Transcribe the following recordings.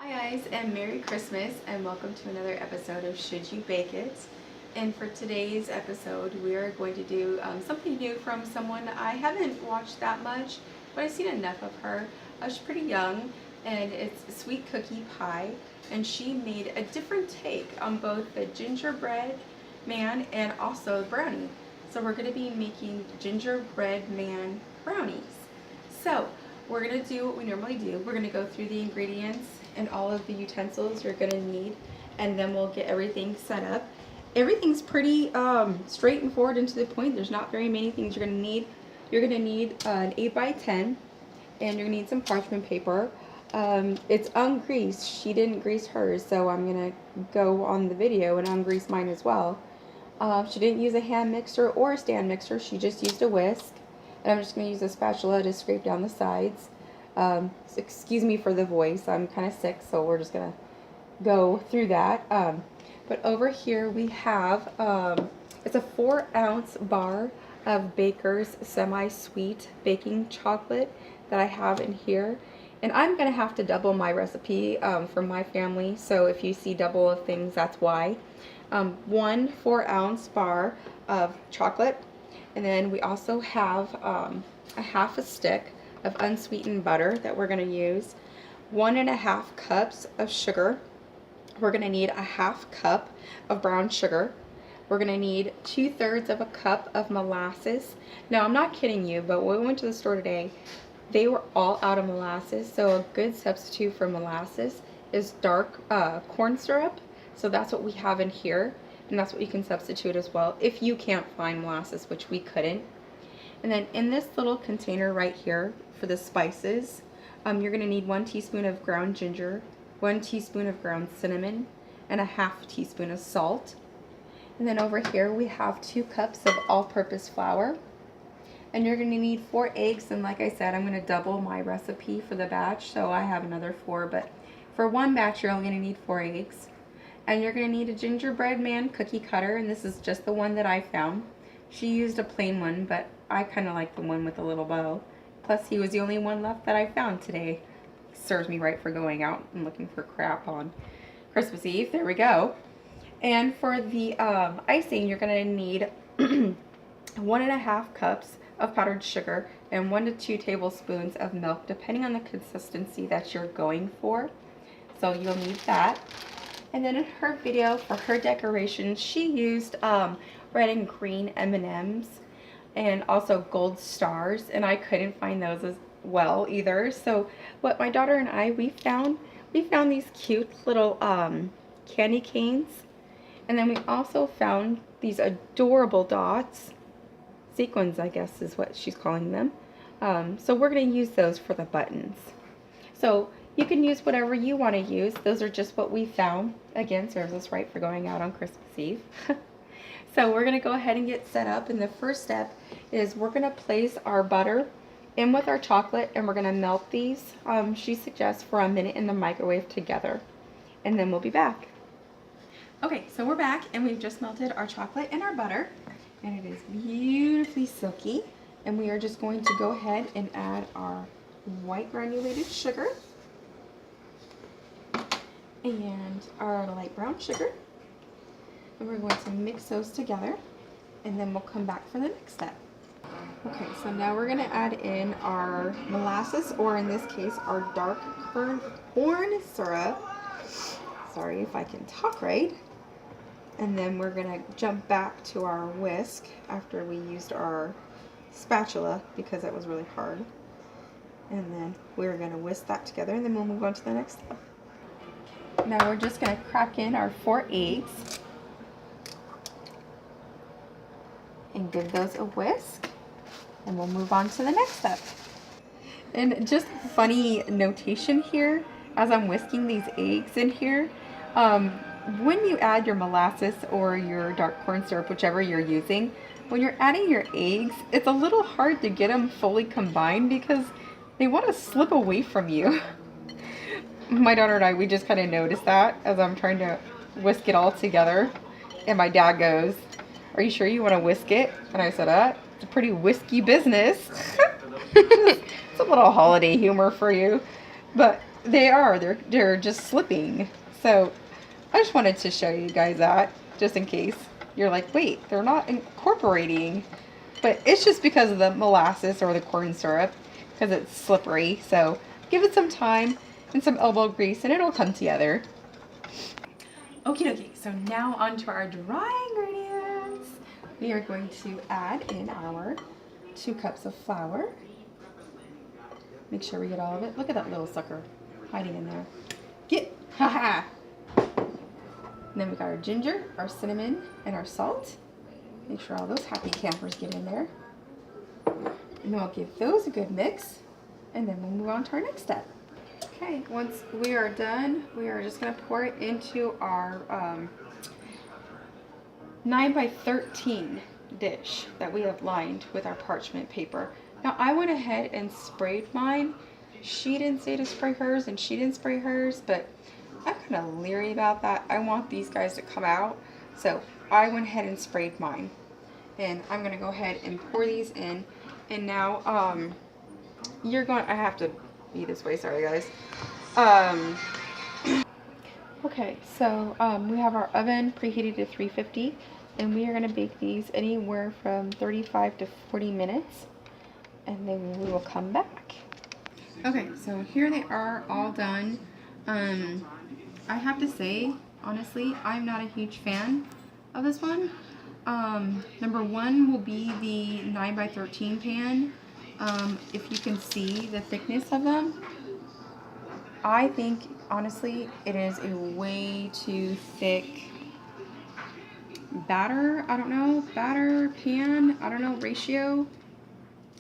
Hi guys, and Merry Christmas, and welcome to another episode of Should You Bake It? And for today's episode, we are going to do something new from someone I haven't watched that much, but I've seen enough of her. She's pretty young, and it's SweetCookiePie, and she made a different take on both the gingerbread man and also the brownie. So we're going to be making gingerbread man brownies. So we're going to do what we normally do. We're going to go through the ingredients and all of the utensils you're going to need, and then we'll get everything set up. Everything's pretty straight and forward and to the point. There's not very many things you're going to need. You're going to need an 8x10, and you're going to need some parchment paper. It's ungreased. She didn't grease hers, so I'm going to go on the video and ungrease mine as well. She didn't use a hand mixer or a stand mixer. She just used a whisk. And I'm just going to use a spatula to scrape down the sides. So excuse me for the voice. I'm kind of sick, so we're just going to go through that. But over here we have, it's a 4-ounce bar of Baker's semi-sweet baking chocolate that I have in here. And I'm going to have to double my recipe for my family, so if you see double of things, that's why. 1 4-ounce bar of chocolate. And then we also have a half a stick of unsweetened butter that we're going to use. 1.5 cups of sugar. We're going to need a half cup of brown sugar. We're going to need 2/3 of a cup of molasses. Now, I'm not kidding you, but when we went to the store today, they were all out of molasses. So a good substitute for molasses is dark corn syrup. So that's what we have in here. And that's what you can substitute as well if you can't find molasses, which we couldn't. And then in this little container right here for the spices, you're going to need 1 teaspoon of ground ginger, 1 teaspoon of ground cinnamon, and a half teaspoon of salt. And then over here we have 2 cups of all-purpose flour. And you're going to need 4 eggs, and like I said, I'm going to double my recipe for the batch, so I have another 4, but for one batch you're only going to need 4 eggs. And you're going to need a gingerbread man cookie cutter, and this is just the one that I found. She used a plain one, but I kind of like the one with a little bow. Plus, he was the only one left that I found today. Serves me right for going out and looking for crap on Christmas Eve. There we go. And for the icing, you're going to need 1.5 cups of powdered sugar and 1 to 2 tablespoons of milk, depending on the consistency that you're going for. So you'll need that. And then in her video for her decoration, she used red and green M&Ms and also gold stars, and I couldn't find those as well either. So what my daughter and I, we found these cute little candy canes, and then we also found these adorable dots, sequins I guess is what she's calling them. So we're going to use those for the buttons. So you can use whatever you want to use. Those are just what we found. Again, serves us right for going out on Christmas Eve. So we're going to go ahead and get set up. And the first step is we're going to place our butter in with our chocolate, and we're going to melt these. She suggests for a minute in the microwave together. And then we'll be back. Okay, so we're back, and we've just melted our chocolate and our butter. And it is beautifully silky. And we are just going to go ahead and add our white granulated sugar and our light brown sugar, and we're going to mix those together, and then we'll come back for the next step. Okay, so now we're going to add in our molasses, or in this case our dark corn syrup. Sorry if I can talk right. And then we're going to jump back to our whisk after we used our spatula because it was really hard. And then we're going to whisk that together, and then we'll move on to the next step. Now we're just going to crack in our 4 eggs and give those a whisk, and we'll move on to the next step. And just funny notation here, as I'm whisking these eggs in here, when you add your molasses or your dark corn syrup, whichever you're using, when you're adding your eggs, it's a little hard to get them fully combined because they want to slip away from you. My daughter and I, we just kind of noticed that as I'm trying to whisk it all together. And my dad goes, "Are you sure you want to whisk it?" And I said, it's a pretty whisky business. It's a little holiday humor for you. But They are. They're just slipping. So I just wanted to show you guys that, just in case you're like, wait, they're not incorporating. But it's just because of the molasses or the corn syrup, because it's slippery. So give it some time and some elbow grease and it'll come together. Okie dokie, so now onto our dry ingredients. We are going to add in our 2 cups of flour. Make sure we get all of it. Look at that little sucker hiding in there. Get, haha. And then we got our ginger, our cinnamon, and our salt. Make sure all those happy campers get in there. And then we'll give those a good mix. And then we'll move on to our next step. Okay, once we are done, we are just going to pour it into our 9 by 13 dish that we have lined with our parchment paper. Now I went ahead and sprayed mine. She didn't say to spray hers and she didn't spray hers, but I'm kind of leery about that. I want these guys to come out, so I went ahead and sprayed mine. And I'm going to go ahead and pour these in. And now I have to be this way, sorry guys. Okay, so we have our oven preheated to 350, and we are going to bake these anywhere from 35 to 40 minutes, and then we will come back. Okay, so here they are all done. I have to say, honestly, I'm not a huge fan of this one. Number one will be the 9 by 13 pan. If you can see the thickness of them, I think, honestly, it is a way too thick batter. I don't know, batter, pan, I don't know, ratio.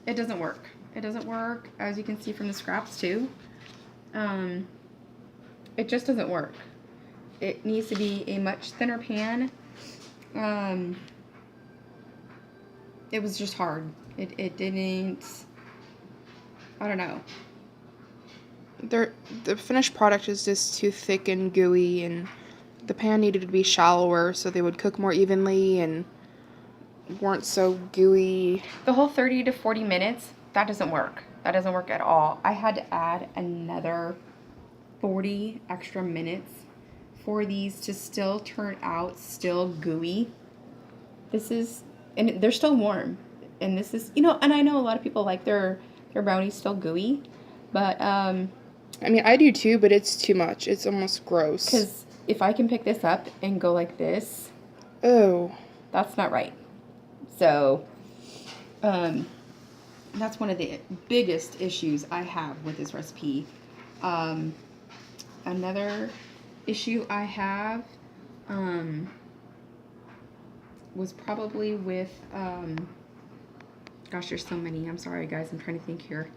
It doesn't work. It doesn't work, as you can see from the scraps too. It just doesn't work. It needs to be a much thinner pan. It was just hard. It didn't, I don't know. The finished product is just too thick and gooey, and the pan needed to be shallower so they would cook more evenly and weren't so gooey. The whole 30 to 40 minutes, that doesn't work. That doesn't work at all. I had to add another 40 extra minutes for these to still turn out still gooey. This is, and they're still warm. And this is, you know, and I know a lot of people like their brownies still gooey, but I mean, I do too, but it's too much. It's almost gross. Because if I can pick this up and go like this, oh, that's not right. So, that's one of the biggest issues I have with this recipe. Another issue I have was probably with, gosh, there's so many. I'm sorry, guys. I'm trying to think here.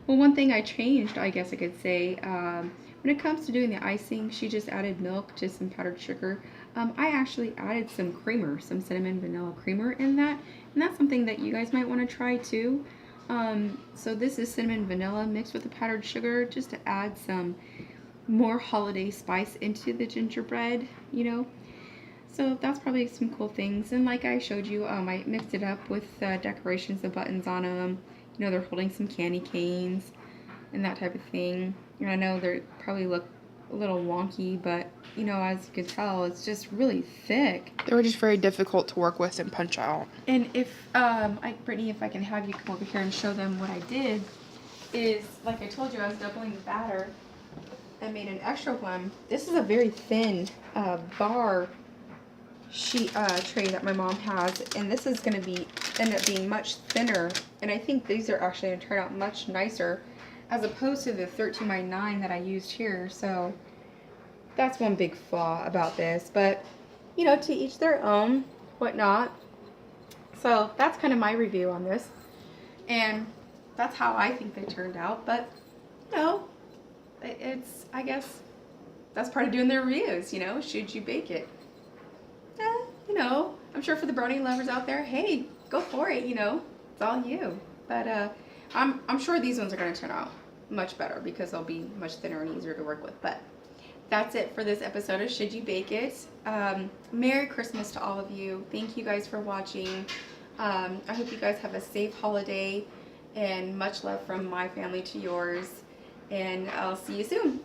Well, one thing I changed, I guess I could say, when it comes to doing the icing, she just added milk to some powdered sugar. I actually added some creamer, some cinnamon vanilla creamer in that, and that's something that you guys might want to try too. So this is cinnamon vanilla mixed with the powdered sugar, just to add some more holiday spice into the gingerbread, you know. So that's probably some cool things. And like I showed you, I mixed it up with decorations, the buttons on them. You know, they're holding some candy canes and that type of thing. And I know they probably look a little wonky, but, you know, as you can tell, it's just really thick. They were just very difficult to work with and punch out. And if, Brittany, if I can have you come over here and show them what I did, is, like I told you, I was doubling the batter. I made an extra one. This is a very thin bar sheet tray that my mom has, and this is going to end up being much thinner, and I think these are actually going to turn out much nicer as opposed to the 13 by 9 that I used here. So that's one big flaw about this, but you know, to each their own, whatnot. So that's kind of my review on this, and that's how I think they turned out. But you know, it's, I guess that's part of doing their reviews, you know. Should you bake it? You know, I'm sure for the brownie lovers out there, hey, go for it, you know, it's all you. But I'm sure these ones are going to turn out much better because they'll be much thinner and easier to work with. But that's it for this episode of Should You Bake It? Merry Christmas to all of you. Thank you guys for watching. I hope you guys have a safe holiday, and much love from my family to yours. and I'll see you soon.